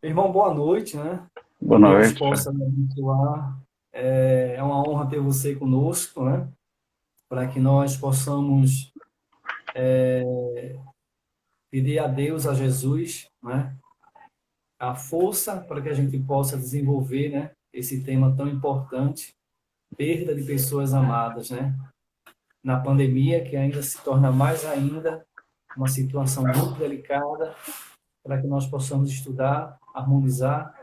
Irmão, boa noite, né? Que Boa Deus noite. possa me abençoar. É uma honra ter você conosco, né? Para que nós possamos pedir a Deus, a Jesus, né? A força para que a gente possa desenvolver, né? Esse tema tão importante, perda de pessoas amadas, né? Na pandemia, que ainda se torna mais ainda uma situação muito delicada, para que nós possamos estudar, harmonizar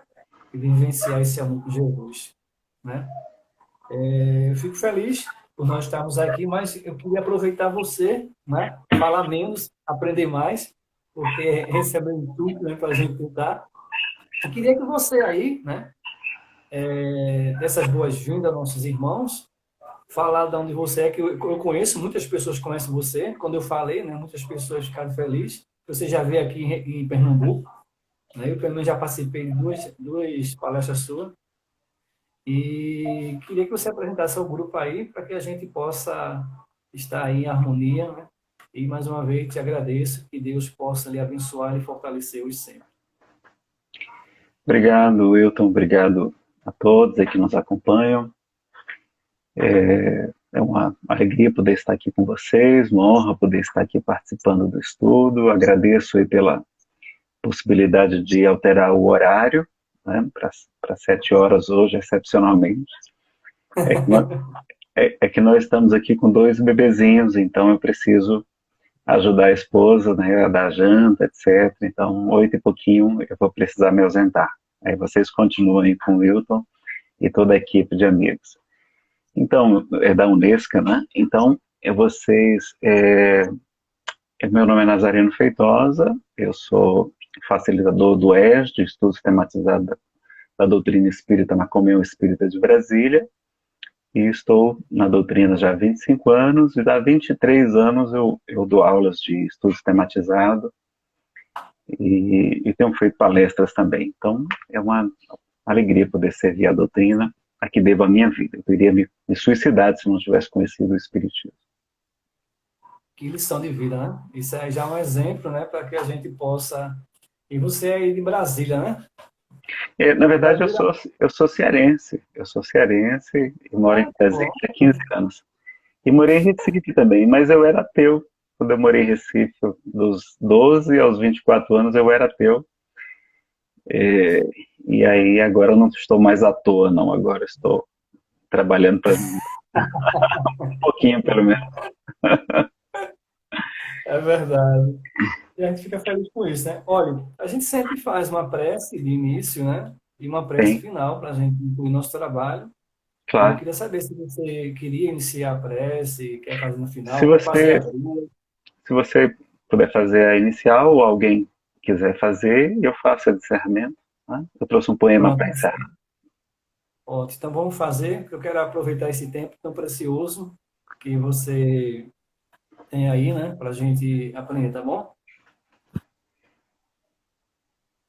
e vivenciar esse amor com Jesus, né? Eu fico feliz por nós estarmos aqui, mas eu queria aproveitar você, né? Falar menos, aprender mais, porque esse é meu intuito, né, para a gente tentar. Eu queria que você aí, né, dessas boas-vindas aos nossos irmãos, falar de onde você é, que eu conheço, muitas pessoas conhecem você. Quando eu falei, né, muitas pessoas ficaram felizes. Você já veio aqui em Pernambuco, né? Eu, pelo menos, já participei de duas palestras suas. E queria que você apresentasse o grupo aí para que a gente possa estar aí em harmonia, né? E mais uma vez te agradeço, que Deus possa lhe abençoar e fortalecer hoje sempre. Obrigado, Wilton. Obrigado a todos aí que nos acompanham. É uma alegria poder estar aqui com vocês, uma honra poder estar aqui participando do estudo. Agradeço aí pela possibilidade de alterar o horário, né, para 7 horas hoje, excepcionalmente. É que, nós, é que nós estamos aqui com dois bebezinhos, então eu preciso ajudar a esposa, né, a dar janta, etc. Então, 8 e pouquinho eu vou precisar me ausentar. Aí vocês continuem com o Wilton e toda a equipe de amigos. Então, é da Unesco, né? Então, meu nome é Nazareno Feitosa, eu sou facilitador do ES, de Estudo Sistematizado da Doutrina Espírita na Comunhão Espírita de Brasília, e estou na doutrina já há 25 anos, e há 23 anos eu dou aulas de estudo sistematizado e tenho feito palestras também. Então, é uma alegria poder servir a doutrina a que devo a minha vida. Eu iria me suicidar se não tivesse conhecido o Espiritismo. Que lição de vida, né? Isso é já um exemplo, né, para que a gente possa. E você é aí de Brasília, né? Na verdade, Brasília, eu sou cearense. Eu sou cearense e moro em Brasília há pronto. 15 anos. E morei em Recife também, mas eu era ateu. Quando eu morei em Recife, dos 12 aos 24 anos, eu era ateu. É, e aí agora eu não estou mais à toa, não. Agora eu estou trabalhando para um pouquinho, pelo menos. É verdade. E a gente fica feliz com isso, né? Olha, a gente sempre faz uma prece de início, né? E uma prece Sim, final para a gente incluir nosso trabalho. E eu claro. queria saber se você queria iniciar a prece, quer fazer no Se final, quer fazer você, as duas. se você puder fazer a inicial ou alguém quiser fazer, eu faço o encerramento. Tá? Eu trouxe um poema Pronto, para encerrar. ótimo. Então vamos fazer, porque eu quero aproveitar esse tempo tão precioso que você tem aí, né, para a gente aprender, tá bom?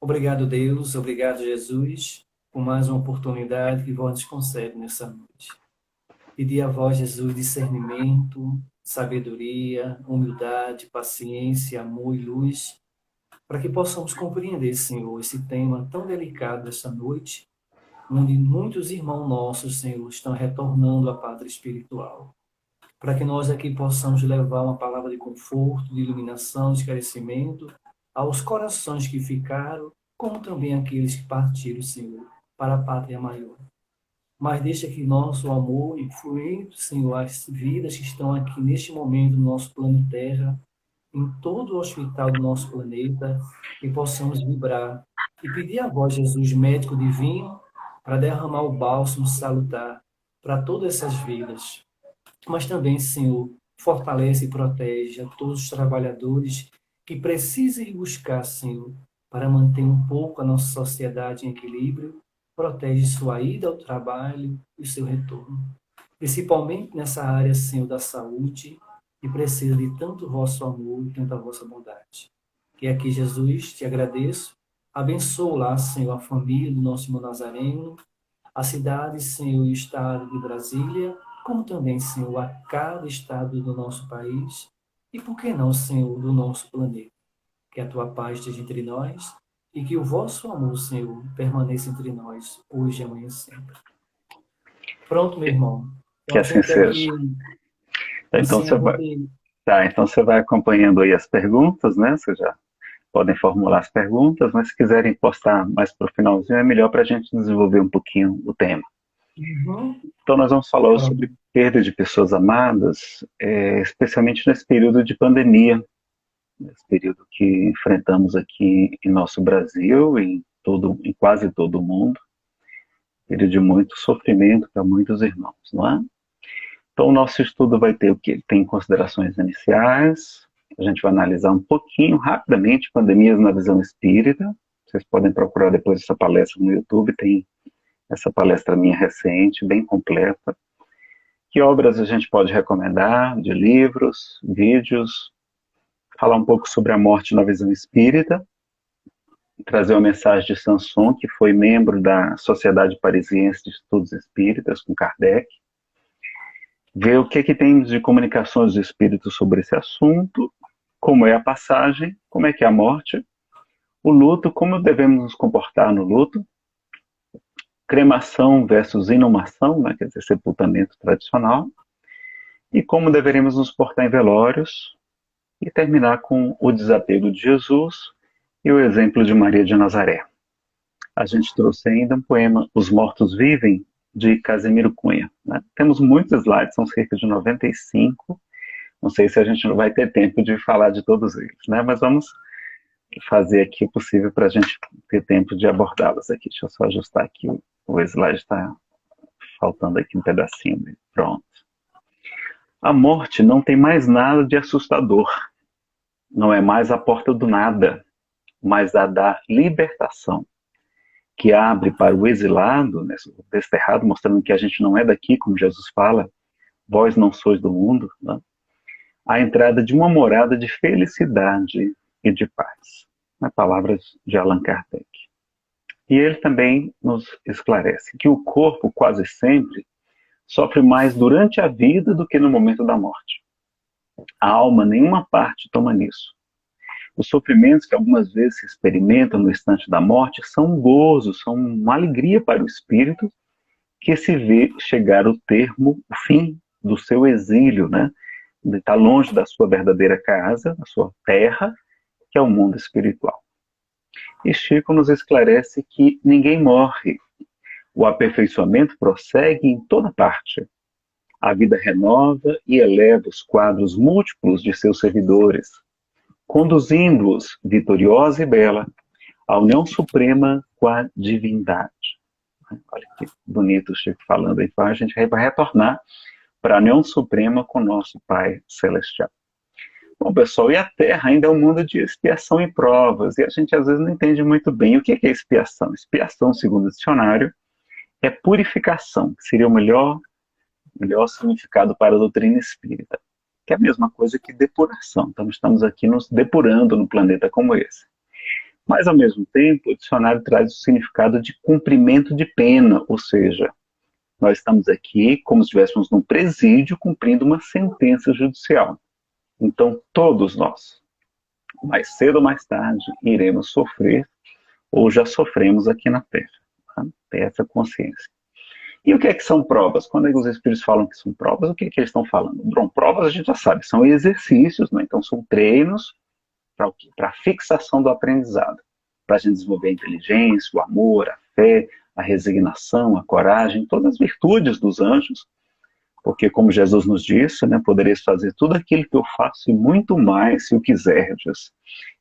Obrigado, Deus, obrigado, Jesus, por mais uma oportunidade que vós nos concede nessa noite. Pedir a vós, Jesus, discernimento, sabedoria, humildade, paciência, amor e luz, para que possamos compreender, Senhor, esse tema tão delicado dessa noite, onde muitos irmãos nossos, Senhor, estão retornando à pátria espiritual. Para que nós aqui possamos levar uma palavra de conforto, de iluminação, de esclarecimento aos corações que ficaram, como também aqueles que partiram, Senhor, para a pátria maior. Mas deixa que nosso amor influente, Senhor, as vidas que estão aqui neste momento no nosso plano Terra, em todo o hospital do nosso planeta, e possamos vibrar e pedir a vós, Jesus, médico divino, para derramar o bálsamo salutar para todas essas vidas. Mas também, Senhor, fortalece e protege a todos os trabalhadores que precisem buscar, Senhor, para manter um pouco a nossa sociedade em equilíbrio. Protege sua ida ao trabalho e o seu retorno. Principalmente nessa área, Senhor, da saúde, que precisa de tanto vosso amor e tanta vossa bondade. Que aqui, Jesus, te agradeço. Abençoa lá, Senhor, a família do nosso irmão Nazareno, a cidade, Senhor, e o estado de Brasília, como também, Senhor, a cada estado do nosso país e, por que não, Senhor, do nosso planeta. Que a tua paz esteja entre nós e que o vosso amor, Senhor, permaneça entre nós, hoje e amanhã sempre. Pronto, meu irmão. Que Então, a assim gente seja. aqui, Então assim, você a vai, gente... tá, então você vai acompanhando aí as perguntas, né? Você já podem formular as perguntas, mas se quiserem postar mais para o finalzinho, é melhor para a gente desenvolver um pouquinho o tema. Uhum. Então, nós vamos falar hoje Pronto. sobre perda de pessoas amadas, especialmente nesse período de pandemia, nesse período que enfrentamos aqui em nosso Brasil, em quase todo o mundo, período de muito sofrimento para muitos irmãos, não é? Então, o nosso estudo vai ter o que? Tem considerações iniciais, a gente vai analisar um pouquinho, rapidamente, pandemias na visão espírita. Vocês podem procurar depois essa palestra no YouTube, tem essa palestra minha recente, bem completa. Que obras a gente pode recomendar, de livros, vídeos, falar um pouco sobre a morte na visão espírita, trazer uma mensagem de Sanson, que foi membro da Sociedade Parisiense de Estudos Espíritas, com Kardec, ver o que tem de comunicações de espíritos sobre esse assunto, como é a passagem, como é que é a morte, o luto, como devemos nos comportar no luto, cremação versus inumação, né, quer dizer, sepultamento tradicional, e como deveremos nos portar em velórios, e terminar com o desapego de Jesus e o exemplo de Maria de Nazaré. A gente trouxe ainda um poema, Os Mortos Vivem, de Casimiro Cunha. Né? Temos muitos slides, são cerca de 95. Não sei se a gente não vai ter tempo de falar de todos eles, né? Mas vamos fazer aqui o possível para a gente ter tempo de abordá-los aqui. Deixa eu só ajustar aqui, o slide está faltando aqui um pedacinho. Pronto. A morte não tem mais nada de assustador. Não é mais a porta do nada, mas a da libertação, que abre para o exilado, né, o desterrado, mostrando que a gente não é daqui, como Jesus fala, vós não sois do mundo, né, a entrada de uma morada de felicidade e de paz. Né, palavras de Allan Kardec. E ele também nos esclarece que o corpo, quase sempre, sofre mais durante a vida do que no momento da morte. A alma, nenhuma parte toma nisso. Os sofrimentos que algumas vezes se experimentam no instante da morte são um gozo, são uma alegria para o espírito que se vê chegar o termo, o fim do seu exílio, né? De estar longe da sua verdadeira casa, da sua terra, que é o mundo espiritual. E Chico nos esclarece que ninguém morre. O aperfeiçoamento prossegue em toda parte. A vida renova e eleva os quadros múltiplos de seus servidores, conduzindo-os, vitoriosa e bela, à união suprema com a divindade. Olha que bonito o Chico falando aí. A gente vai retornar para a união suprema com o nosso Pai Celestial. Bom, pessoal, e a Terra ainda é um mundo de expiação e provas, e a gente às vezes não entende muito bem o que é expiação. Expiação, segundo o dicionário, é purificação, que seria o melhor significado para a doutrina espírita, que é a mesma coisa que depuração. Então, estamos aqui nos depurando no planeta como esse. Mas, ao mesmo tempo, o dicionário traz o significado de cumprimento de pena, ou seja, nós estamos aqui como se estivéssemos num presídio cumprindo uma sentença judicial. Então, todos nós, mais cedo ou mais tarde, iremos sofrer ou já sofremos aqui na Terra. Tá? Ter essa consciência. E o que é que são provas? Quando os espíritos falam que são provas, o que é que eles estão falando? Bom, provas a gente já sabe, são exercícios, né? Então são treinos para o quê? Para a fixação do aprendizado, para a gente desenvolver a inteligência, o amor, a fé, a resignação, a coragem, todas as virtudes dos anjos, porque como Jesus nos disse, né, podereis fazer tudo aquilo que eu faço e muito mais se o quiserdes.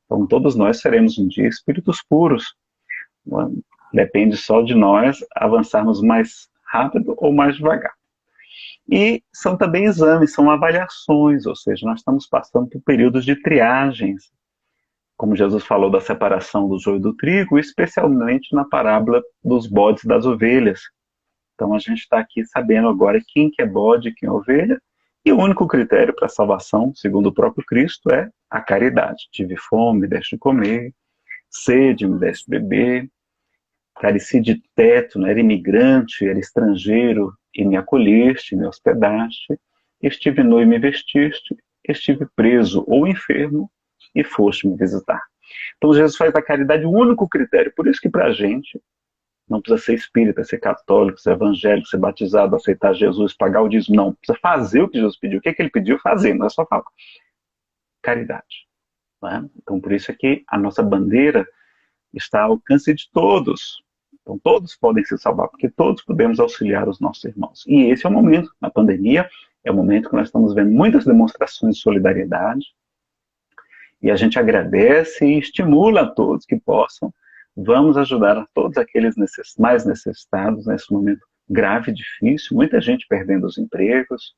Então todos nós seremos um dia espíritos puros. Depende só de nós avançarmos mais rápido ou mais devagar. E são também exames, são avaliações, ou seja, nós estamos passando por períodos de triagens, como Jesus falou da separação do joio do trigo, especialmente na parábola dos bodes e das ovelhas. Então a gente está aqui sabendo agora quem que é bode e quem é ovelha, e o único critério para a salvação, segundo o próprio Cristo, é a caridade. Tive fome, me deste de comer, sede, me deste de beber, careci de teto, não era imigrante, era estrangeiro, e me acolheste, me hospedaste, estive nu e me vestiste, estive preso ou enfermo, e foste me visitar. Então Jesus faz da caridade o único critério. Por isso que para a gente não precisa ser espírita, ser católico, ser evangélico, ser batizado, aceitar Jesus, pagar o dízimo. Não, precisa fazer o que Jesus pediu. O que é que ele pediu? Fazer, não é só falar. Caridade. Né? Então por isso é que a nossa bandeira está ao alcance de todos. Então todos podem se salvar, porque todos podemos auxiliar os nossos irmãos. E esse é o momento, na pandemia, é o momento que nós estamos vendo muitas demonstrações de solidariedade, e a gente agradece e estimula a todos que possam. Vamos ajudar a todos aqueles mais necessitados nesse momento grave e difícil. Muita gente perdendo os empregos,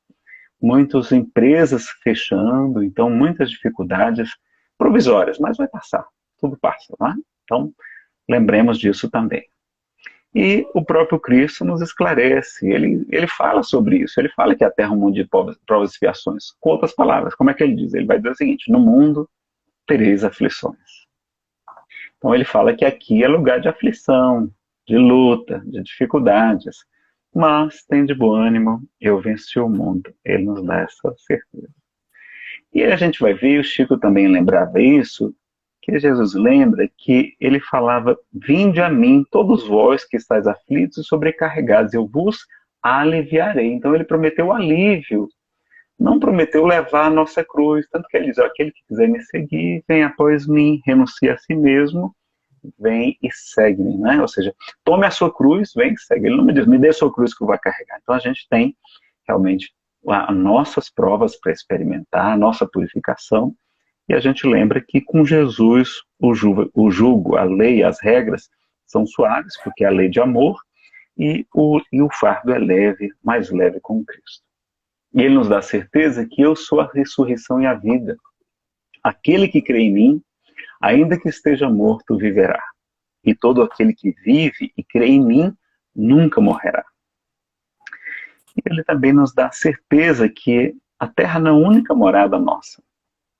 muitas empresas fechando, então muitas dificuldades provisórias, mas vai passar, tudo passa, não é? Então, lembremos disso também. E o próprio Cristo nos esclarece, ele fala sobre isso, ele fala que a terra é um mundo de provas e expiações. Com outras palavras, como é que ele diz? Ele vai dizer o seguinte: no mundo tereis aflições. Então ele fala que aqui é lugar de aflição, de luta, de dificuldades, mas tem de bom ânimo, eu venci o mundo. Ele nos dá essa certeza. E a gente vai ver, o Chico também lembrava isso, que Jesus lembra que ele falava: vinde a mim, todos vós que estáis aflitos e sobrecarregados, eu vos aliviarei. Então ele prometeu alívio, não prometeu levar a nossa cruz, tanto que ele diz: aquele que quiser me seguir, vem após mim, renuncia a si mesmo, vem e segue-me, né? Ou seja, tome a sua cruz, vem e segue. Ele não me diz: me dê a sua cruz que eu vou carregar. Então a gente tem realmente as nossas provas para experimentar, a nossa purificação, e a gente lembra que com Jesus o jugo, a lei, as regras são suaves, porque é a lei de amor, e o fardo é leve, mais leve com Cristo. E ele nos dá a certeza que eu sou a ressurreição e a vida. Aquele que crê em mim, ainda que esteja morto, viverá. E todo aquele que vive e crê em mim, nunca morrerá. E ele também nos dá a certeza que a terra não é a única morada nossa.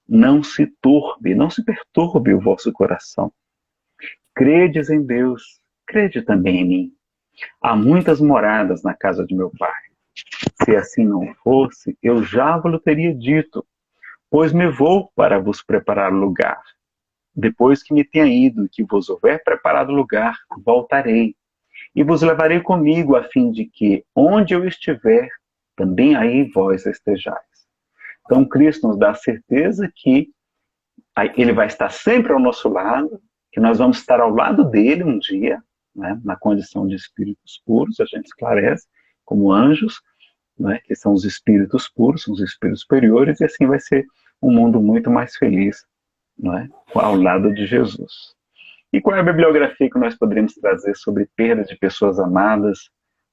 Não se turbe, não se perturbe o vosso coração. Credes em Deus, crede também em mim. Há muitas moradas na casa de meu Pai. Se assim não fosse, eu já vos teria dito, pois me vou para vos preparar lugar. Depois que me tenha ido e que vos houver preparado lugar, voltarei, e vos levarei comigo, a fim de que, onde eu estiver, também aí vós estejais. Então Cristo nos dá a certeza que ele vai estar sempre ao nosso lado, que nós vamos estar ao lado dele um dia, né, na condição de espíritos puros, a gente esclarece, como anjos, né, que são os espíritos puros, são os espíritos superiores, e assim vai ser um mundo muito mais feliz, né, ao lado de Jesus. E qual é a bibliografia que nós poderíamos trazer sobre perda de pessoas amadas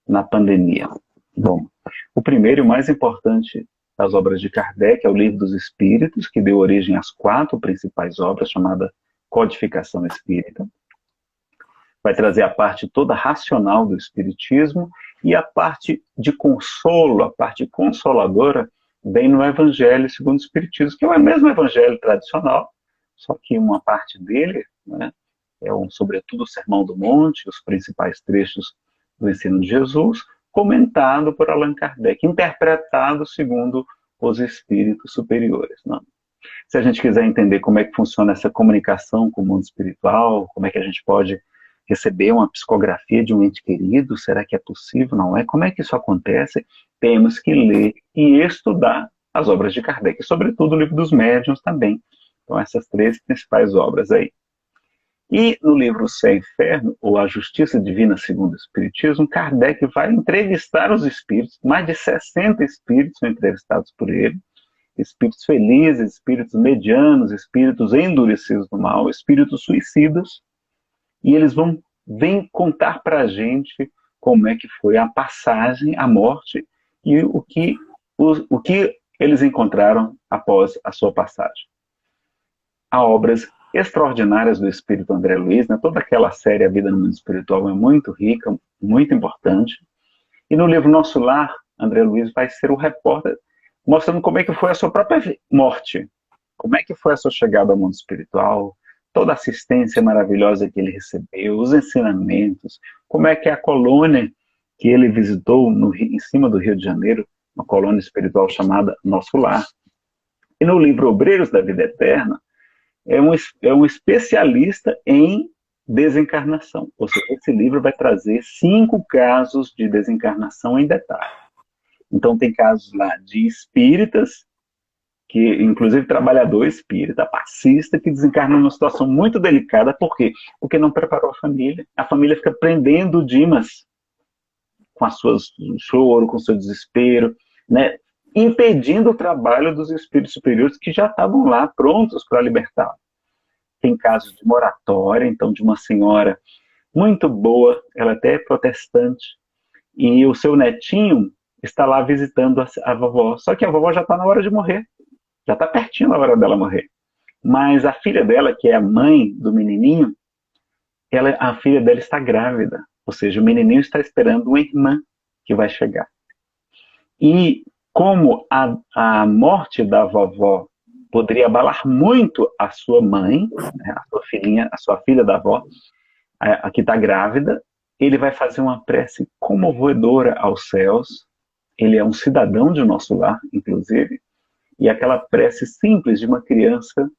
na pandemia? Bom, o primeiro e o mais importante das obras de Kardec é o Livro dos Espíritos, que deu origem às 4 principais obras, chamada Codificação Espírita. Vai trazer a parte toda racional do Espiritismo, e a parte de consolo, a parte consoladora, vem no Evangelho segundo o Espiritismo, que é o mesmo Evangelho tradicional, só que uma parte dele, né, sobretudo o Sermão do Monte, os principais trechos do ensino de Jesus, comentado por Allan Kardec, interpretado segundo os espíritos superiores. Não? Se a gente quiser entender como é que funciona essa comunicação com o mundo espiritual, como é que a gente pode receber uma psicografia de um ente querido, será que é possível? Não é? Como é que isso acontece? Temos que ler e estudar as obras de Kardec, e sobretudo o Livro dos Médiuns também. Então essas 3 principais obras aí. E no livro Céu e Inferno, ou A Justiça Divina segundo o Espiritismo, Kardec vai entrevistar os espíritos, mais de 60 espíritos são entrevistados por ele, espíritos felizes, espíritos medianos, espíritos endurecidos do mal, espíritos suicidas, e eles vêm contar para a gente como é que foi a passagem, a morte, e o que eles encontraram após a sua passagem. Há obras extraordinárias do espírito André Luiz, né? Toda aquela série A Vida no Mundo Espiritual é muito rica, muito importante. E no livro Nosso Lar, André Luiz vai ser o repórter, mostrando como é que foi a sua própria morte, como é que foi a sua chegada ao mundo espiritual, toda a assistência maravilhosa que ele recebeu, os ensinamentos, como é que a colônia que ele visitou em cima do Rio de Janeiro, uma colônia espiritual chamada Nosso Lar. E no livro Obreiros da Vida Eterna, é um especialista em desencarnação. Ou seja, esse livro vai trazer 5 casos de desencarnação em detalhe. Então tem casos lá de espíritas, que inclusive trabalhador espírita, passista, que desencarna numa situação muito delicada. Por quê? Porque não preparou a família. A família fica prendendo o Dimas com as suas choro, com o seu desespero, né? Impedindo o trabalho dos espíritos superiores que já estavam lá prontos para libertar. Tem casos de moratória, então de uma senhora muito boa, ela até é protestante, e o seu netinho está lá visitando a vovó, só que a vovó já está na hora de morrer, já está pertinho da hora dela morrer. Mas a filha dela, que é a mãe do menininho, a filha dela está grávida, ou seja, o menininho está esperando uma irmã que vai chegar. E como a morte da vovó poderia abalar muito a sua mãe, né, a sua filhinha, a sua filha da avó, a que está grávida, ele vai fazer uma prece comovedora aos céus. Ele é um cidadão de nosso lar, inclusive, e aquela prece simples de uma criança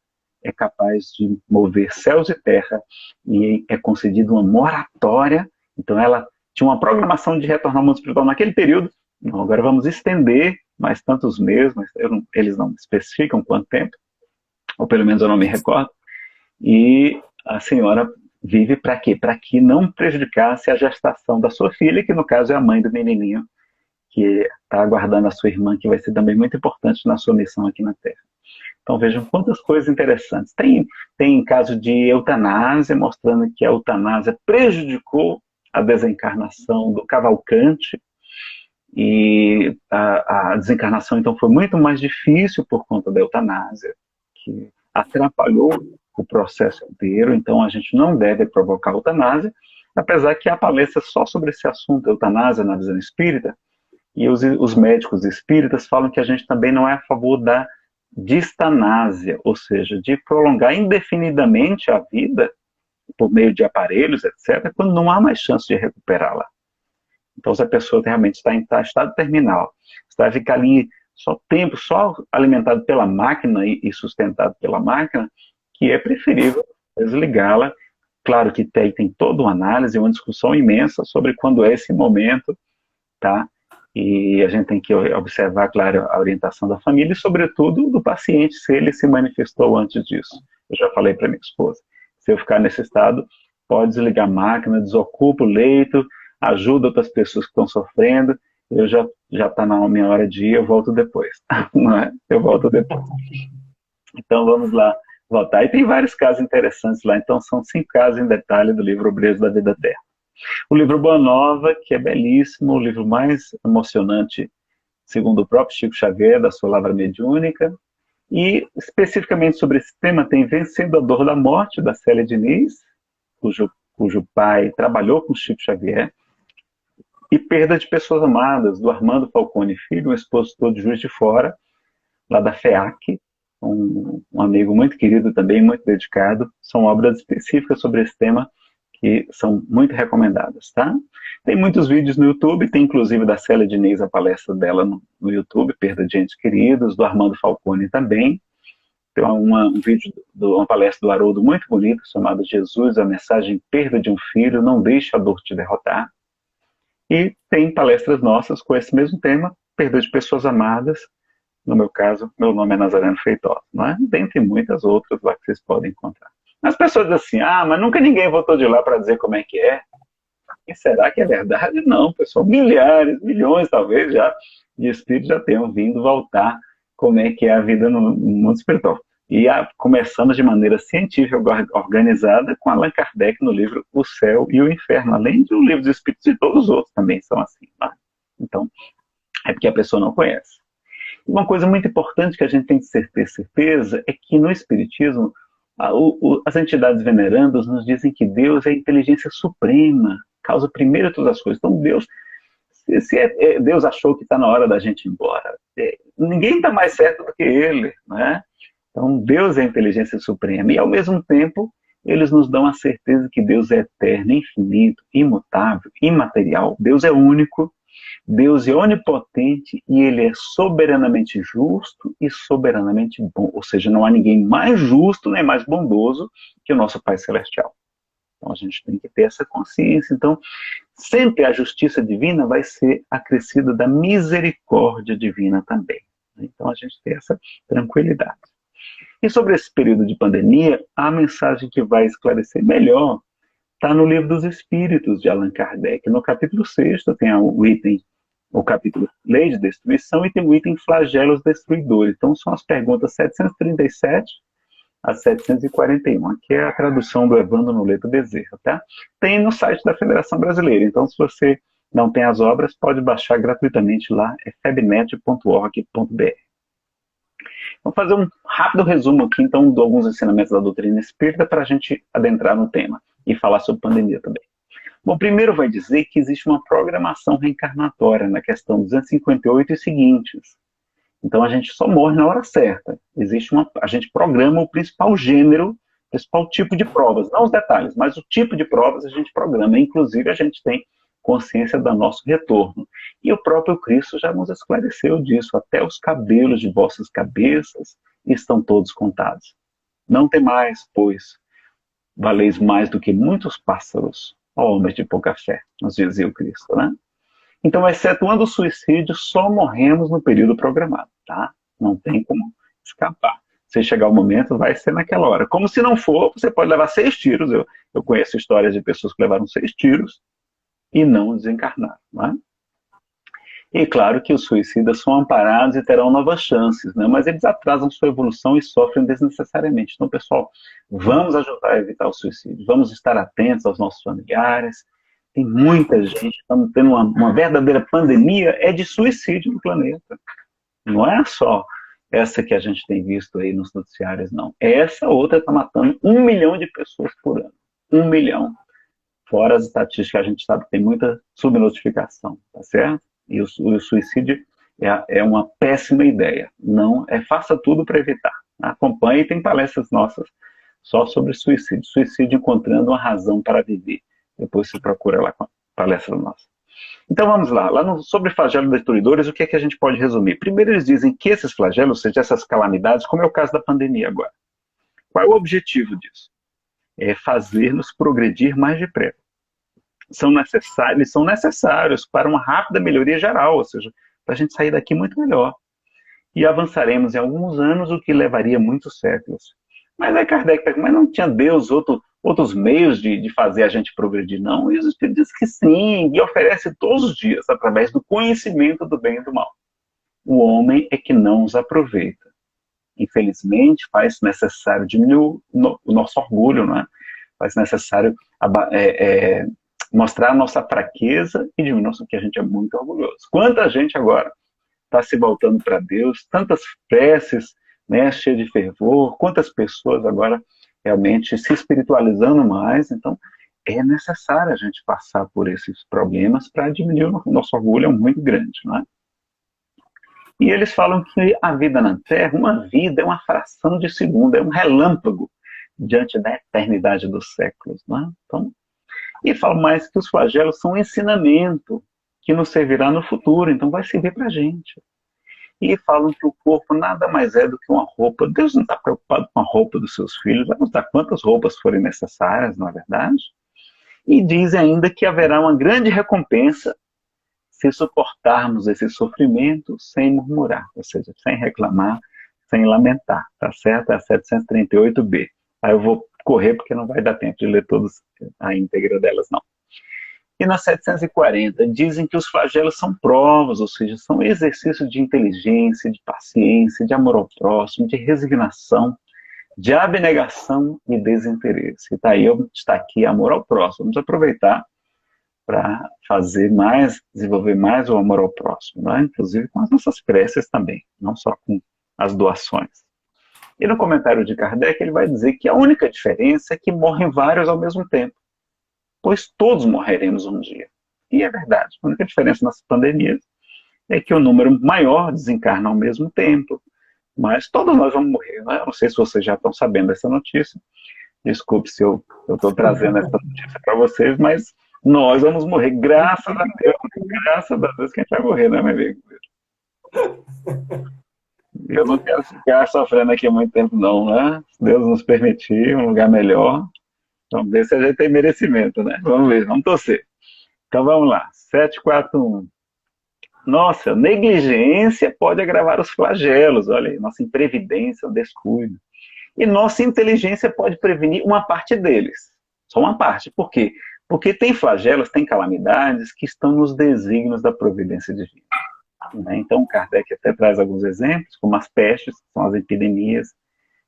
é capaz de mover céus e terra, e é concedida uma moratória. Então ela tinha uma programação de retornar ao mundo espiritual naquele período. Não, agora vamos estender mais tantos meses, mas eles não especificam quanto tempo, ou pelo menos eu não me recordo. E a senhora vive para quê? Para que não prejudicasse a gestação da sua filha, que no caso é a mãe do menininho, que está aguardando a sua irmã, que vai ser também muito importante na sua missão aqui na Terra. Então vejam quantas coisas interessantes. Tem caso de eutanásia, mostrando que a eutanásia prejudicou a desencarnação do Cavalcante, e a desencarnação então foi muito mais difícil por conta da eutanásia, que atrapalhou o processo inteiro. Então a gente não deve provocar eutanásia, apesar que há palestras só sobre esse assunto, eutanásia na visão espírita, e os médicos espíritas falam que a gente também não é a favor da distanásia, ou seja, de prolongar indefinidamente a vida por meio de aparelhos, etc., quando não há mais chance de recuperá-la. Então, se a pessoa realmente está em estado terminal, você vai ficar ali só alimentado pela máquina e sustentado pela máquina, que é preferível desligá-la. Claro que tem toda uma análise, uma discussão imensa sobre quando é esse momento, tá? E a gente tem que observar, claro, a orientação da família e, sobretudo, do paciente, se ele se manifestou antes disso. Eu já falei para minha esposa, se eu ficar nesse estado, pode desligar a máquina, desocupa o leito, ajuda outras pessoas que estão sofrendo, eu já está na minha hora de ir, eu volto depois. Não é? Eu volto depois. Então vamos lá voltar. E tem vários casos interessantes lá, então são 5 casos em detalhe do livro Obreiros da Vida Eterna. O livro Boa Nova, que é belíssimo, o livro mais emocionante, segundo o próprio Chico Xavier, da sua Lavra Mediúnica. E especificamente sobre esse tema tem Vencendo a Dor da Morte, da Célia Diniz, cujo pai trabalhou com Chico Xavier, e Perda de Pessoas Amadas, do Armando Falcone Filho, um expositor de Juiz de Fora, lá da FEAC, um amigo muito querido também, muito dedicado. São obras específicas sobre esse tema que são muito recomendadas, tá? Tem muitos vídeos no YouTube, tem inclusive da Célia Diniz, a palestra dela no YouTube, Perda de Entes Queridos, do Armando Falcone também. Tem um vídeo, uma palestra do Haroldo muito bonita, chamada Jesus, a mensagem Perda de um Filho, não deixe a dor te derrotar. E tem palestras nossas com esse mesmo tema, Perda de Pessoas Amadas. No meu caso, meu nome é Nazareno Feitosa, não é? Dentre muitas outras lá que vocês podem encontrar. As pessoas dizem assim, mas nunca ninguém voltou de lá para dizer como é que é. E será que é verdade? Não, pessoal, milhares, milhões talvez já de espíritos já tenham vindo voltar como é que é a vida no mundo espiritual. E começamos de maneira científica, organizada, com Allan Kardec no livro O Céu e o Inferno, além do livro dos Espíritos, e todos os outros também são assim. Tá? Então, é porque a pessoa não conhece. Uma coisa muito importante que a gente tem que ter certeza é que no Espiritismo, as entidades venerandas nos dizem que Deus é a inteligência suprema, causa primeiro todas as coisas. Então, Deus, Deus achou que está na hora da gente ir embora, ninguém está mais certo do que Ele, né? Então, Deus é a inteligência suprema. E, ao mesmo tempo, eles nos dão a certeza que Deus é eterno, infinito, imutável, imaterial. Deus é único. Deus é onipotente e Ele é soberanamente justo e soberanamente bom. Ou seja, não há ninguém mais justo nem mais bondoso que o nosso Pai Celestial. Então a gente tem que ter essa consciência. Então, sempre a justiça divina vai ser acrescida da misericórdia divina também. Então a gente tem essa tranquilidade. E sobre esse período de pandemia, a mensagem que vai esclarecer melhor está no Livro dos Espíritos, de Allan Kardec. No capítulo 6 tem o item, o capítulo Lei de Destruição, e tem o item Flagelos Destruidores. Então são as perguntas 737 a 741. Aqui é a tradução do Evandro Noleto Bezerra, tá? Tem no site da Federação Brasileira. Então, se você não tem as obras, pode baixar gratuitamente lá, é febnet.org.br. Vamos fazer um rápido resumo aqui, então, de alguns ensinamentos da doutrina espírita para a gente adentrar no tema e falar sobre pandemia também. Bom, primeiro vai dizer que existe uma programação reencarnatória na questão 258 e seguintes. Então a gente só morre na hora certa. A gente programa o principal gênero, o principal tipo de provas, não os detalhes, mas o tipo de provas a gente programa. Inclusive a gente tem consciência do nosso retorno. E o próprio Cristo já nos esclareceu disso. Até os cabelos de vossas cabeças estão todos contados. Não temais, pois valeis mais do que muitos pássaros, ó homens de pouca fé, nos dizia o Cristo, né? Então, excetuando o suicídio, só morremos no período programado, tá? Não tem como escapar. Se chegar o momento, vai ser naquela hora. Como se não for, você pode levar 6 tiros. Eu conheço histórias de pessoas que levaram 6 tiros e não desencarnaram, não é? E claro que os suicidas são amparados e terão novas chances, né? Mas eles atrasam sua evolução e sofrem desnecessariamente. Então, pessoal, vamos ajudar a evitar o suicídio. Vamos estar atentos aos nossos familiares. Tem muita gente, estamos tendo uma verdadeira pandemia de suicídio no planeta. Não é só essa que a gente tem visto aí nos noticiários, não. Essa outra está matando 1 milhão de pessoas por ano. 1 milhão. Fora as estatísticas, a gente sabe que tem muita subnotificação, tá certo? E o suicídio é uma péssima ideia. Não, faça tudo para evitar. Acompanhe, tem palestras nossas só sobre suicídio. Suicídio encontrando uma razão para viver. Depois você procura lá com a palestra nossa. Então vamos lá. Sobre flagelos destruidores, o que é que a gente pode resumir? Primeiro eles dizem que esses flagelos, ou seja, essas calamidades, como é o caso da pandemia agora. Qual é o objetivo disso? É fazer-nos progredir mais depressa. Eles são necessários para uma rápida melhoria geral, ou seja, para a gente sair daqui muito melhor. E avançaremos em alguns anos, o que levaria muitos séculos. Mas aí Kardec pergunta, mas não tinha Deus outros meios de fazer a gente progredir, não? E os Espíritos dizem que sim, e oferece todos os dias, através do conhecimento do bem e do mal. O homem é que não os aproveita. Infelizmente, faz necessário diminuir o nosso orgulho, não é? Faz necessário mostrar a nossa fraqueza e diminuir o que a gente é muito orgulhoso. Quanta gente agora está se voltando para Deus, tantas preces, né, cheias de fervor, quantas pessoas agora realmente se espiritualizando mais. Então, é necessário a gente passar por esses problemas para diminuir o nosso orgulho, é muito grande, não é? E eles falam que a vida na Terra, uma vida é uma fração de segundo, é um relâmpago diante da eternidade dos séculos, não é? Então, e falam mais que os flagelos são um ensinamento que nos servirá no futuro, então vai servir para a gente. E falam que o corpo nada mais é do que uma roupa. Deus não está preocupado com a roupa dos seus filhos, vai nos dar quantas roupas forem necessárias, não é verdade? E dizem ainda que haverá uma grande recompensa se suportarmos esse sofrimento sem murmurar, ou seja, sem reclamar, sem lamentar, tá certo? É a 738b. Aí eu vou correr porque não vai dar tempo de ler todos a íntegra delas, não. E na 740, dizem que os flagelos são provas, ou seja, são exercícios de inteligência, de paciência, de amor ao próximo, de resignação, de abnegação e desinteresse. E daí está aqui amor ao próximo. Vamos aproveitar para fazer mais, desenvolver mais o amor ao próximo, né? Inclusive com as nossas preces também, não só com as doações. E no comentário de Kardec ele vai dizer que a única diferença é que morrem vários ao mesmo tempo, pois todos morreremos um dia. E é verdade, a única diferença nas pandemias é que o número maior desencarna ao mesmo tempo, mas todos nós vamos morrer, né? Eu não sei se vocês já estão sabendo dessa notícia, desculpe se eu estou trazendo essa notícia para vocês, mas Nós vamos morrer, graças a Deus que a gente vai morrer, né, meu amigo? Eu não quero ficar sofrendo aqui muito tempo, não, né? Se Deus nos permitir um lugar melhor, vamos ver se a gente tem merecimento, né? Vamos ver, vamos torcer. Então vamos lá, 741. Nossa, negligência pode agravar os flagelos, olha aí, nossa imprevidência, o descuido. E nossa inteligência pode prevenir uma parte deles. Só uma parte. Por quê? Porque tem flagelos, tem calamidades que estão nos desígnios da providência divina. Né? Então, Kardec até traz alguns exemplos, como as pestes, que são as epidemias,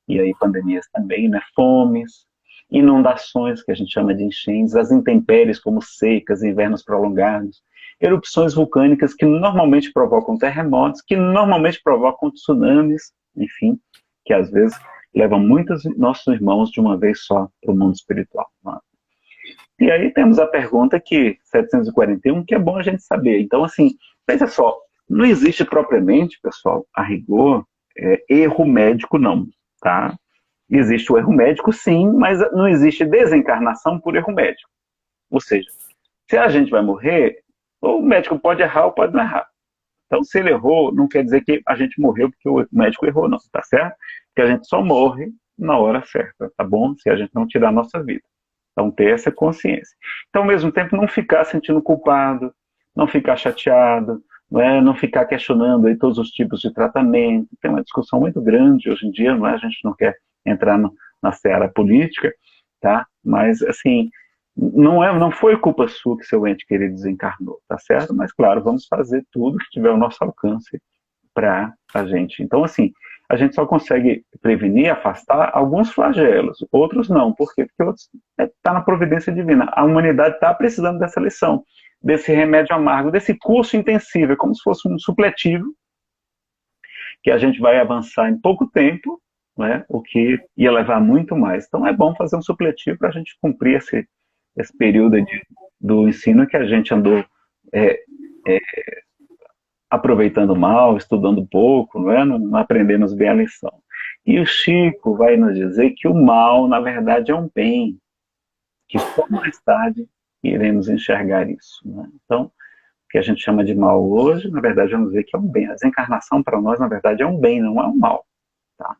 e aí pandemias também, né? Fomes, inundações, que a gente chama de enchentes, as intempéries, como secas, invernos prolongados, erupções vulcânicas que normalmente provocam terremotos, que normalmente provocam tsunamis, enfim, que às vezes levam muitos nossos irmãos de uma vez só para o mundo espiritual. Né? E aí temos a pergunta que 741, que é bom a gente saber. Então, assim, veja só, não existe propriamente, pessoal, a rigor, erro médico não, tá? Existe o erro médico, sim, mas não existe desencarnação por erro médico. Ou seja, se a gente vai morrer, o médico pode errar ou pode não errar. Então, se ele errou, não quer dizer que a gente morreu porque o médico errou, não, tá certo? Porque a gente só morre na hora certa, tá bom? Se a gente não tirar a nossa vida. Então, ter essa consciência. Então, ao mesmo tempo, não ficar sentindo culpado, não ficar chateado, não ficar questionando aí todos os tipos de tratamento. Tem uma discussão muito grande hoje em dia, não é? A gente não quer entrar na seara política, tá? Mas, assim, não foi culpa sua que seu ente querido desencarnou, tá certo? Mas, claro, vamos fazer tudo que tiver ao nosso alcance para a gente. Então, assim, a gente só consegue prevenir, afastar alguns flagelos, outros não. Por quê? Porque outros está na providência divina. A humanidade está precisando dessa lição, desse remédio amargo, desse curso intensivo, é como se fosse um supletivo, que a gente vai avançar em pouco tempo, né, o que ia levar muito mais. Então é bom fazer um supletivo para a gente cumprir esse período do ensino que a gente andou aproveitando mal, estudando pouco, não aprendemos bem a lição. E o Chico vai nos dizer que o mal, na verdade, é um bem, que só mais tarde iremos enxergar isso. Né? Então, o que a gente chama de mal hoje, na verdade, vamos ver que é um bem. A desencarnação para nós, na verdade, é um bem, não é um mal. Tá?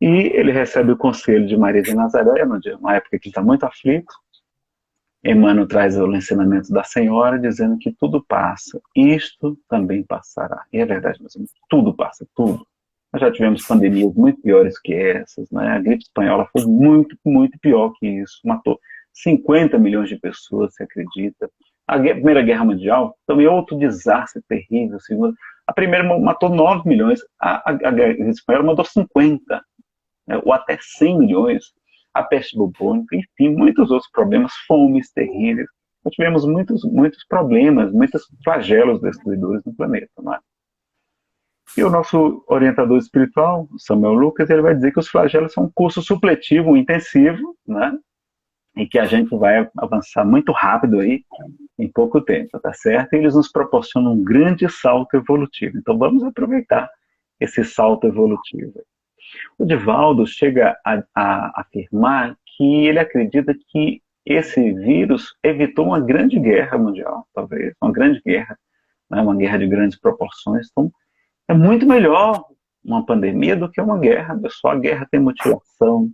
E ele recebe o conselho de Maria de Nazaré, numa época que ele está muito aflito. Emmanuel traz o ensinamento da Senhora, dizendo que tudo passa, isto também passará. E é verdade, meus amigos, tudo passa, tudo. Nós já tivemos pandemias muito piores que essas, né? A gripe espanhola foi muito, muito pior que isso. Matou 50 milhões de pessoas, se acredita. A Primeira Guerra Mundial, também outro desastre terrível. A primeira matou 9 milhões, a gripe espanhola matou 50, né? Ou até 100 milhões. A peste bubônica, enfim, muitos outros problemas, fomes terríveis. Nós tivemos muitos problemas, muitos flagelos destruidores no planeta. Não é? E o nosso orientador espiritual, Samuel Lucas, ele vai dizer que os flagelos são um curso supletivo, intensivo, né? E que a gente vai avançar muito rápido aí, em pouco tempo, tá certo? E eles nos proporcionam um grande salto evolutivo. Então vamos aproveitar esse salto evolutivo. O Divaldo chega a afirmar que ele acredita que esse vírus evitou uma grande guerra mundial, talvez, uma grande guerra, né? Uma guerra de grandes proporções. Então, é muito melhor uma pandemia do que uma guerra. Só a guerra tem mutilação.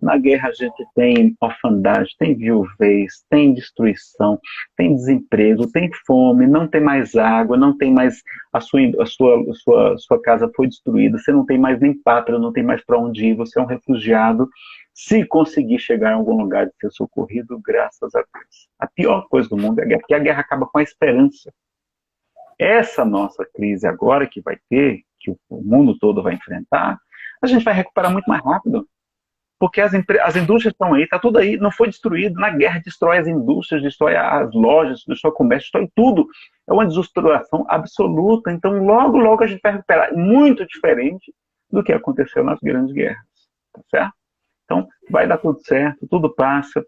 Na guerra a gente tem orfandade, tem viuvez, tem destruição, tem desemprego, tem fome, não tem mais água, não tem mais a sua casa foi destruída, você não tem mais nem pátria, não tem mais para onde ir, você é um refugiado. Se conseguir chegar em algum lugar de ser socorrido, graças a Deus. A pior coisa do mundo é a guerra, porque a guerra acaba com a esperança. Essa nossa crise agora que vai ter, que o mundo todo vai enfrentar, a gente vai recuperar muito mais rápido. Porque as indústrias estão aí, está tudo aí, não foi destruído. Na guerra destrói as indústrias, destrói as lojas, destrói o comércio, destrói tudo. É uma desestruturação absoluta. Então, logo, logo a gente vai recuperar. Muito diferente do que aconteceu nas grandes guerras. Tá certo? Então, vai dar tudo certo, tudo passa.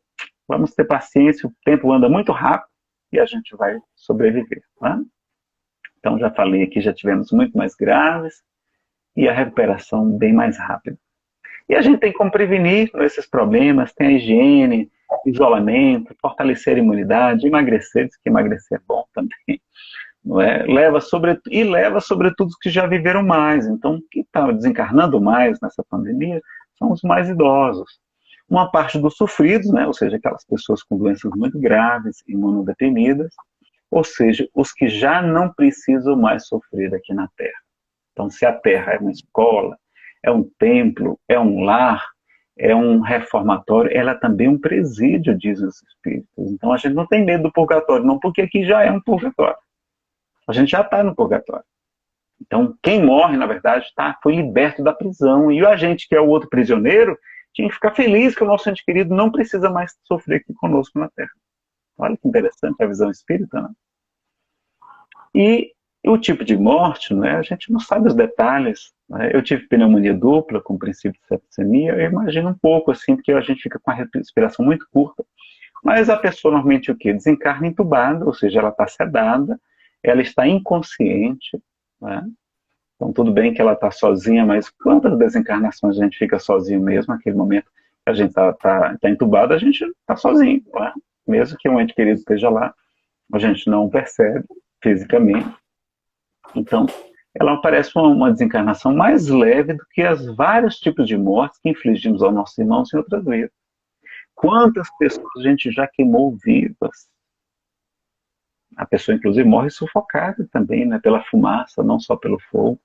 Vamos ter paciência, o tempo anda muito rápido e a gente vai sobreviver. Tá? Então, já falei aqui, já tivemos muito mais graves e a recuperação bem mais rápida. E a gente tem como prevenir esses problemas, tem a higiene, isolamento, fortalecer a imunidade, emagrecer, diz que emagrecer é bom também, não é? Leva sobretudo os que já viveram mais. Então, quem está desencarnando mais nessa pandemia são os mais idosos. Uma parte dos sofridos, né? Ou seja, aquelas pessoas com doenças muito graves, imunodeprimidas, ou seja, os que já não precisam mais sofrer aqui na Terra. Então, se a Terra é uma escola, é um templo, é um lar, é um reformatório, ela é também um presídio, dizem os espíritos. Então, a gente não tem medo do purgatório, não, porque aqui já é um purgatório. A gente já está no purgatório. Então, quem morre, na verdade, foi liberto da prisão. E a gente, que é o outro prisioneiro, tinha que ficar feliz que o nosso ente querido não precisa mais sofrer aqui conosco na Terra. Olha que interessante a visão espírita, né? E o tipo de morte, né, a gente não sabe os detalhes. Né? Eu tive pneumonia dupla com princípio de septicemia, eu imagino um pouco assim, porque a gente fica com a respiração muito curta. Mas a pessoa normalmente o quê? Desencarna entubada, ou seja, ela está sedada, ela está inconsciente, né? Então tudo bem que ela está sozinha, mas quantas desencarnações a gente fica sozinho mesmo naquele momento que a gente tá entubado, a gente está sozinho, né? Mesmo que um ente querido esteja lá, a gente não percebe fisicamente. Então, ela parece uma desencarnação mais leve do que os vários tipos de mortes que infligimos aos nossos irmãos em outras vidas. Quantas pessoas a gente já queimou vivas? A pessoa, inclusive, morre sufocada também, né, pela fumaça, não só pelo fogo.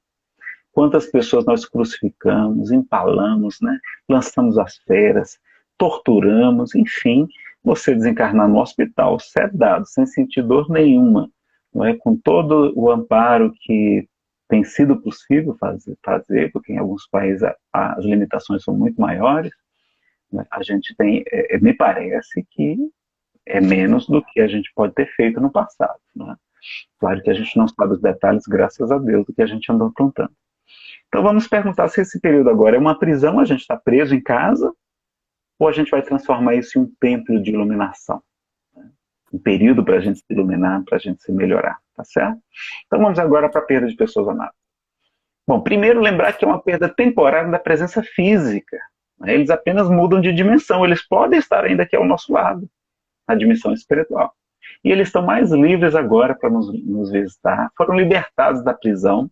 Quantas pessoas nós crucificamos, empalamos, né, lançamos as feras, torturamos, enfim, você desencarnar no hospital, sedado, sem sentir dor nenhuma, não é, com todo o amparo que tem sido possível fazer porque em alguns países as limitações são muito maiores, né, a gente tem, me parece que é menos do que a gente pode ter feito no passado. Né? Claro que a gente não sabe os detalhes, graças a Deus, do que a gente andou aprontando. Então vamos perguntar se esse período agora é uma prisão, a gente está preso em casa, ou a gente vai transformar isso em um templo de iluminação. Né? Um período para a gente se iluminar, para a gente se melhorar, tá certo? Então vamos agora para a perda de pessoas amadas. Bom, primeiro lembrar que é uma perda temporária da presença física. Né? Eles apenas mudam de dimensão, eles podem estar ainda aqui ao nosso lado, na dimensão espiritual. E eles estão mais livres agora para nos visitar, foram libertados da prisão.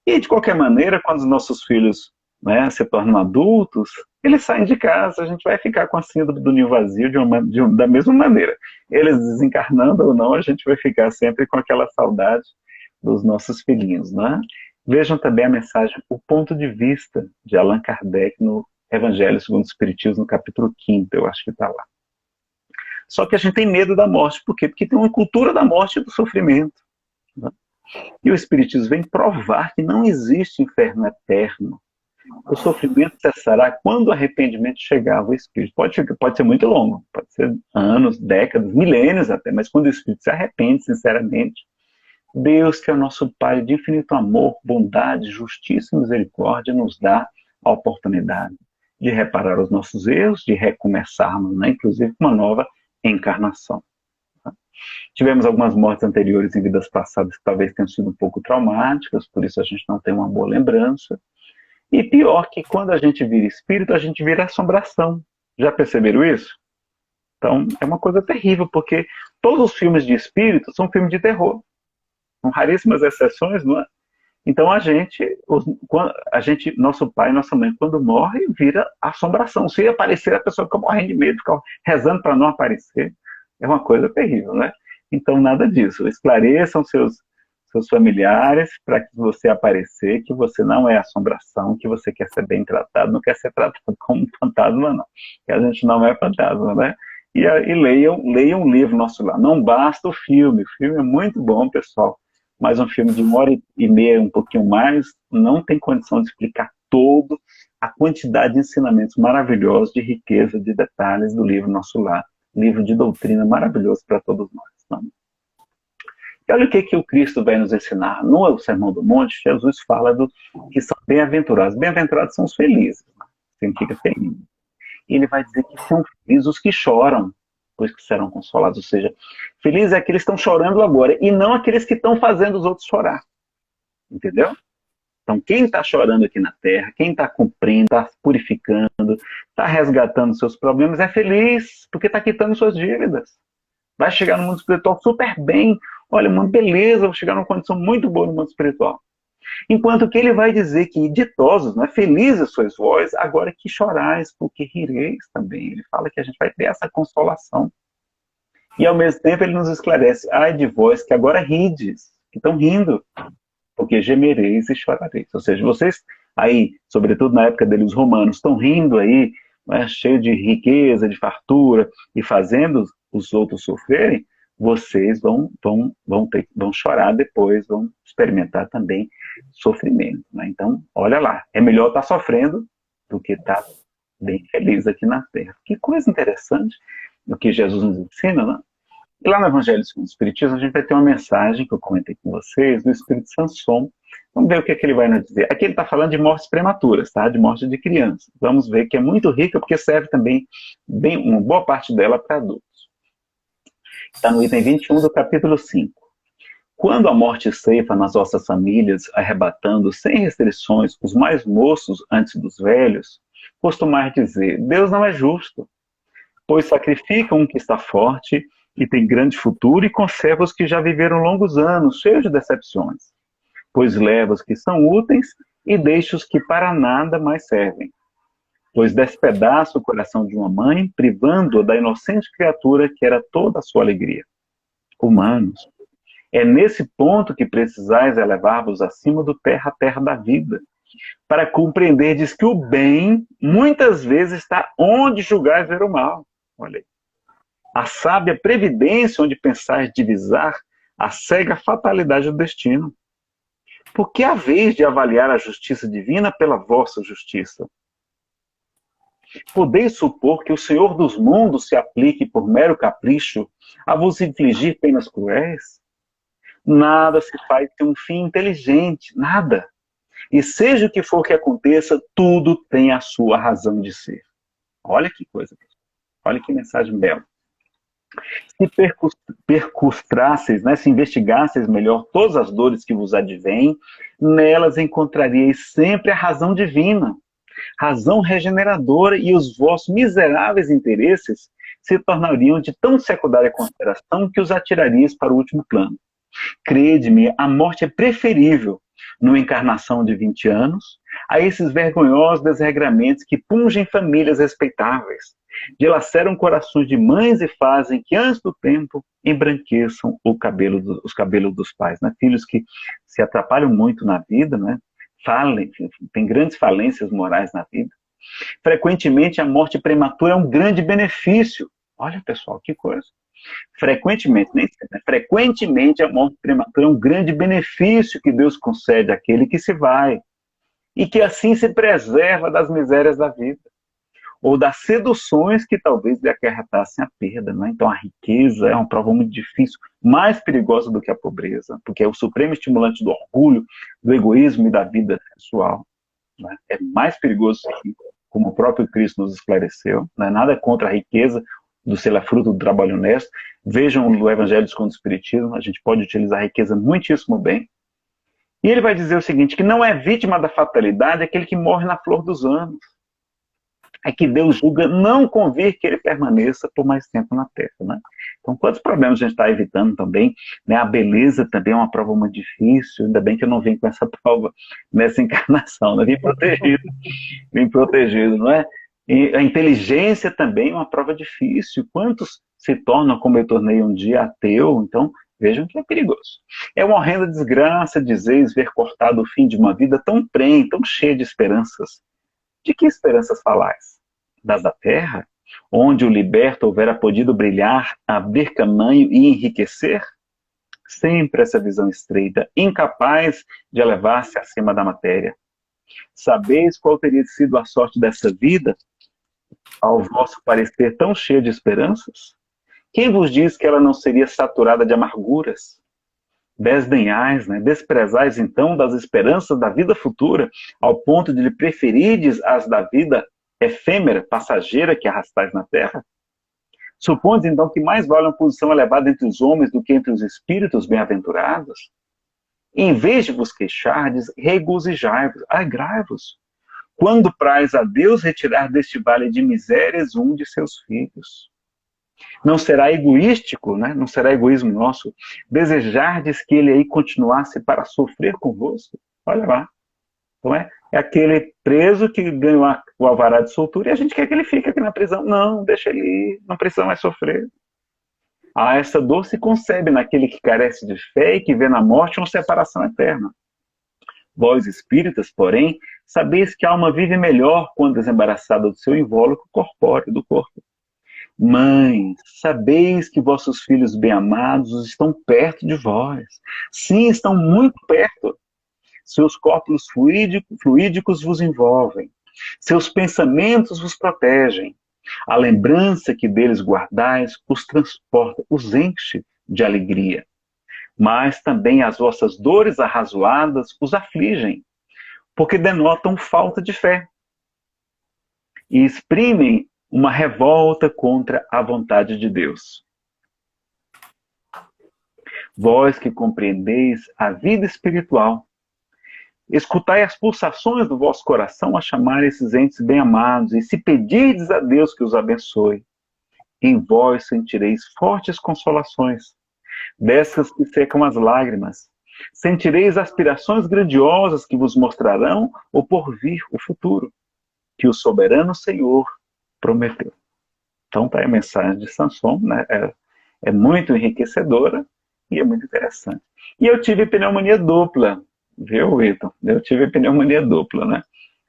E, de qualquer maneira, quando os nossos filhos, né, se tornam adultos, eles saem de casa, a gente vai ficar com a síndrome do ninho vazio da mesma maneira. Eles desencarnando ou não, a gente vai ficar sempre com aquela saudade dos nossos filhinhos. Né? Vejam também a mensagem, o ponto de vista de Allan Kardec no Evangelho segundo o Espiritismo, no capítulo 5º, eu acho que está lá. Só que a gente tem medo da morte. Por quê? Porque tem uma cultura da morte e do sofrimento. Né? E o Espiritismo vem provar que não existe inferno eterno. O sofrimento cessará quando o arrependimento chegar ao Espírito. Pode ser muito longo, pode ser anos, décadas, milênios até, mas quando o Espírito se arrepende sinceramente, Deus, que é o nosso Pai de infinito amor, bondade, justiça e misericórdia, nos dá a oportunidade de reparar os nossos erros, de recomeçarmos, né? Inclusive uma nova encarnação. Tá? Tivemos algumas mortes anteriores em vidas passadas que talvez tenham sido um pouco traumáticas, por isso a gente não tem uma boa lembrança. E pior que quando a gente vira espírito, a gente vira assombração. Já perceberam isso? Então, é uma coisa terrível, porque todos os filmes de espírito são filmes de terror. Com raríssimas exceções, não é? Então nosso pai, nossa mãe, quando morre, vira assombração. Se aparecer, a pessoa fica morrendo de medo, fica rezando para não aparecer. É uma coisa terrível, né? Então, nada disso. Esclareçam seus familiares para que você aparecer, que você não é assombração, que você quer ser bem tratado, não quer ser tratado como um fantasma, não. Que a gente não é fantasma, né? E leiam um livro nosso lá. Não basta o filme é muito bom, pessoal. Mas um filme de 1h30, um pouquinho mais, não tem condição de explicar todo a quantidade de ensinamentos maravilhosos, de riqueza, de detalhes do livro Nosso Lar. Livro de doutrina maravilhoso para todos nós. Tá? E olha o que o Cristo vai nos ensinar. No Sermão do Monte, Jesus fala que são bem-aventurados. Bem-aventurados são os felizes. Significa feliz. E ele vai dizer que são felizes os que choram, pois que serão consolados. Ou seja, felizes é aqueles que estão chorando agora, e não aqueles que estão fazendo os outros chorar. Entendeu? Então, quem está chorando aqui na Terra, quem está cumprindo, está purificando, está resgatando seus problemas, é feliz, porque está quitando suas dívidas. Vai chegar no mundo espiritual super bem. Olha, uma beleza, vou chegar numa condição muito boa no mundo espiritual. Enquanto que ele vai dizer que ditosos, não é? Felizes sois vós, agora que chorais, porque rireis também. Ele fala que a gente vai ter essa consolação. E ao mesmo tempo ele nos esclarece, ai de vós que agora rides, que estão rindo, porque gemereis e chorareis. Ou seja, vocês aí, sobretudo na época deles, os romanos, estão rindo aí, né, cheio de riqueza, de fartura, e fazendo os outros sofrerem, vocês vão chorar depois, vão experimentar também sofrimento. Né? Então, olha lá, é melhor estar sofrendo do que estar bem feliz aqui na Terra. Que coisa interessante o que Jesus nos ensina, né? E lá no Evangelho segundo o Espiritismo, a gente vai ter uma mensagem que eu comentei com vocês, do Espírito Sanson. Vamos ver o que ele vai nos dizer. Aqui ele está falando de mortes prematuras, tá? De morte de crianças. Vamos ver que é muito rica, porque serve também, uma boa parte dela para adultos. Está no item 21 do capítulo 5. Quando a morte ceifa nas vossas famílias, arrebatando sem restrições os mais moços antes dos velhos, costumar dizer, Deus não é justo, pois sacrifica um que está forte e tem grande futuro e conserva os que já viveram longos anos, cheios de decepções, pois leva os que são úteis e deixa os que para nada mais servem, pois despedaça o coração de uma mãe, privando-a da inocente criatura que era toda a sua alegria. Humanos, é nesse ponto que precisais elevar-vos acima do terra-terra da vida, para compreenderdes que o bem muitas vezes está onde julgais ver o mal. Olha aí. A sábia previdência onde pensais divisar a cega fatalidade do destino. Porque há vez de avaliar a justiça divina pela vossa justiça. Podeis supor que o Senhor dos mundos se aplique por mero capricho a vos infligir penas cruéis? Nada se faz sem um fim inteligente, nada. E seja o que for que aconteça, tudo tem a sua razão de ser. Olha que coisa, olha que mensagem bela. Se percustrasseis, né, se investigasseis melhor todas as dores que vos advêm, nelas encontraríeis sempre a razão divina, razão regeneradora, e os vossos miseráveis interesses se tornariam de tão secundária consideração que os atiraríeis para o último plano. Crede-me, a morte é preferível, numa encarnação de 20 anos, a esses vergonhosos desregramentos que pungem famílias respeitáveis, dilaceram corações de mães e fazem que, antes do tempo, embranqueçam os cabelos dos pais. Né? Filhos que se atrapalham muito na vida, né? Têm grandes falências morais na vida. Frequentemente, a morte prematura é um grande benefício. Olha, pessoal, que coisa. Frequentemente, nem sempre, né? Frequentemente, a morte prematura é um grande benefício que Deus concede àquele que se vai, e que assim se preserva das misérias da vida, ou das seduções que talvez lhe acarretassem a perda. Né? Então, a riqueza é uma prova muito difícil, mais perigosa do que a pobreza, porque é o supremo estimulante do orgulho, do egoísmo e da vida sexual. Né? É mais perigoso, como o próprio Cristo nos esclareceu. Não é nada contra a riqueza, do ser fruto do trabalho honesto. Vejam o Evangelho segundo o Espiritismo, a gente pode utilizar a riqueza muitíssimo bem. E ele vai dizer o seguinte, que não é vítima da fatalidade aquele que morre na flor dos anos. É que Deus julga não convir que ele permaneça por mais tempo na Terra. Né? Então, quantos problemas a gente está evitando também? Né? A beleza também é uma prova muito difícil, ainda bem que eu não vim com essa prova nessa encarnação, né? Vim protegido, não é? E a inteligência também é uma prova difícil. Quantos se tornam, como eu tornei um dia, ateu? Então, vejam que é perigoso. É uma horrenda desgraça, dizeis, ver cortado o fim de uma vida tão prenhe, tão cheia de esperanças. De que esperanças falais? Das da terra, onde o liberto houvera podido brilhar, haver caminho e enriquecer? Sempre essa visão estreita, incapaz de elevar-se acima da matéria. Sabeis qual teria sido a sorte dessa vida, ao vosso parecer tão cheia de esperanças? Quem vos diz que ela não seria saturada de amarguras? Desdenhais, né? Desprezais então das esperanças da vida futura, ao ponto de lhe preferirdes as da vida efêmera, passageira que arrastais na terra? Supondes então que mais vale uma posição elevada entre os homens do que entre os espíritos bem-aventurados? Em vez de vos queixardes, regozijai-vos, agrai-vos. Quando praz a Deus retirar deste vale de misérias um de seus filhos. Não será egoístico, né? Não será egoísmo nosso desejardes que ele aí continuasse para sofrer convosco? Olha lá. Então é aquele preso que ganhou o alvará de soltura e a gente quer que ele fique aqui na prisão. Não, deixa ele ir, não precisa mais sofrer. Ah, essa dor se concebe naquele que carece de fé e que vê na morte uma separação eterna. Vós, espíritas, porém, sabeis que a alma vive melhor quando desembaraçada do seu invólucro corpóreo do corpo. Mães, sabeis que vossos filhos bem-amados estão perto de vós. Sim, estão muito perto. Seus corpos fluídicos vos envolvem. Seus pensamentos vos protegem. A lembrança que deles guardais os transporta, os enche de alegria. Mas também as vossas dores arrazoadas os afligem, porque denotam falta de fé e exprimem uma revolta contra a vontade de Deus. Vós que compreendeis a vida espiritual, escutai as pulsações do vosso coração a chamar esses entes bem-amados, e se pedirdes a Deus que os abençoe, em vós sentireis fortes consolações, dessas que secam as lágrimas. Sentireis aspirações grandiosas que vos mostrarão o porvir, o futuro, que o soberano Senhor prometeu. Então tá aí a mensagem de Samson, né? É muito enriquecedora e é muito interessante. E eu tive pneumonia dupla, viu, Vitor? Eu tive pneumonia dupla, né?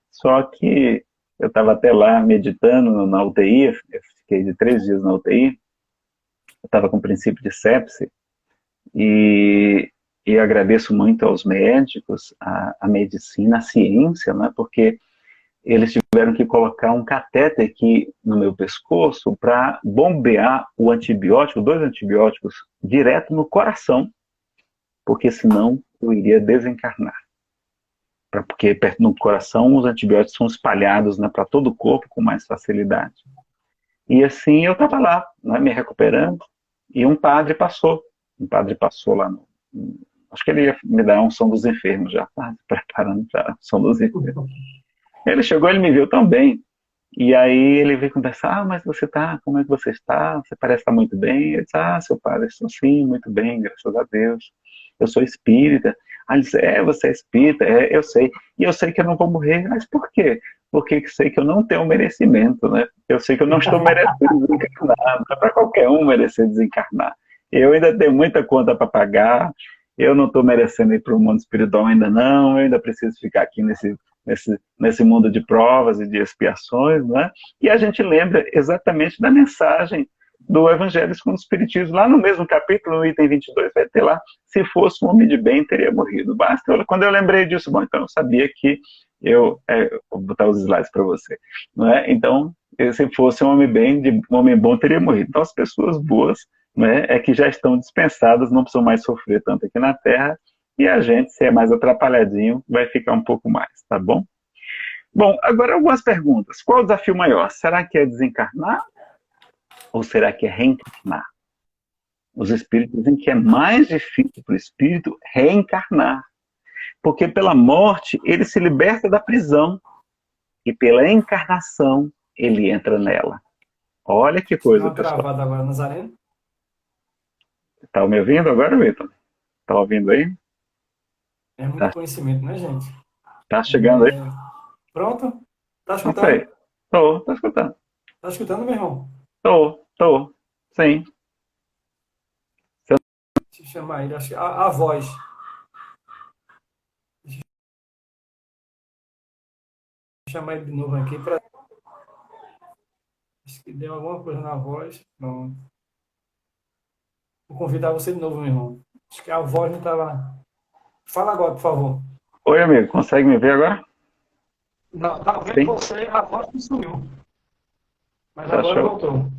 Só que eu estava até lá meditando na UTI, eu fiquei de 3 dias na UTI, eu estava com princípio de sepse, e agradeço muito aos médicos, a medicina, a ciência, né? Porque eles tiveram que colocar um catéter aqui no meu pescoço para bombear o antibiótico, 2 antibióticos, direto no coração, porque senão eu iria desencarnar. Porque perto do coração os antibióticos são espalhados, né, para todo o corpo com mais facilidade. E assim eu estava lá, né, me recuperando, e um padre passou lá acho que ele ia me dar a unção dos enfermos já, tá? Preparando para a unção dos enfermos. Ele chegou, ele me viu tão bem, e aí ele veio conversar, mas você tá, como é que você está? Você parece estar muito bem. Eu disse, seu padre, estou sim, muito bem, graças a Deus. Eu sou espírita. Aí ele disse, você é espírita? Eu sei. E eu sei que eu não vou morrer. Mas por quê? Porque eu sei que eu não tenho merecimento, né? Eu sei que eu não estou merecendo desencarnar. Não é para qualquer um merecer desencarnar. Eu ainda tenho muita conta para pagar, eu não estou merecendo ir para o mundo espiritual ainda não, eu ainda preciso ficar aqui nesse mundo de provas e de expiações, né? E a gente lembra exatamente da mensagem do Evangelho segundo o Espiritismo, lá no mesmo capítulo, no item 22, vai ter lá, se fosse um homem de bem, teria morrido. Basta, quando eu lembrei disso, bom, então eu sabia que vou botar os slides para você, não é? Então, se fosse um homem bom, teria morrido. Então, as pessoas boas, né, que já estão dispensadas, não precisam mais sofrer tanto aqui na Terra, e a gente, se é mais atrapalhadinho, vai ficar um pouco mais, tá bom? Bom, agora algumas perguntas. Qual o desafio maior? Será que é desencarnar ou será que é reencarnar? Os espíritos dizem que é mais difícil para o espírito reencarnar, porque pela morte ele se liberta da prisão e pela encarnação ele entra nela. Olha que coisa, pessoal. Travada agora, Nazareno. Tá me ouvindo agora, Vitor? Tá ouvindo aí? É muito conhecimento, né, gente? Tá chegando aí? Pronto? Tá Não sei. escutando? Tô escutando. Tá escutando, meu irmão? Tô. Sim. Deixa eu chamar ele, acho que a voz. Deixa eu chamar ele de novo aqui para. Acho que deu alguma coisa na voz. Pronto. Vou convidar você de novo, meu irmão. Acho que a voz não estava. Fala agora, por favor. Oi, amigo. Consegue me ver agora? Não, estava vendo Sim. você, a voz não sumiu. Mas Tá agora show. voltou.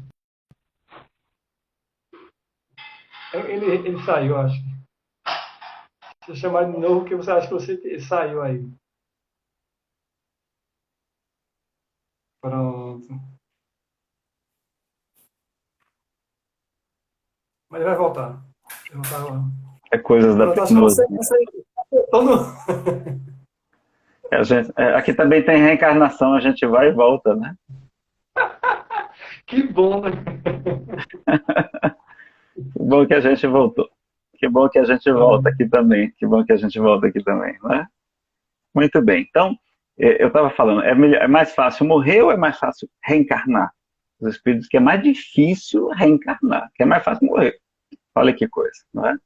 Ele saiu, acho. Deixa eu chamar de novo, que você acha que você saiu aí. Pronto. Mas ele vai voltar. É coisas da Pronto, acho que hipnose. Todo... Aqui também tem reencarnação, a gente vai e volta, né? Que bom, né? Que bom que a gente voltou. Que bom que a gente volta aqui também. Que bom que a gente volta aqui também, né? Muito bem. Então, eu estava falando, é mais fácil morrer ou é mais fácil reencarnar? Os espíritos que é mais difícil reencarnar, que é mais fácil morrer. Olha que coisa, não é?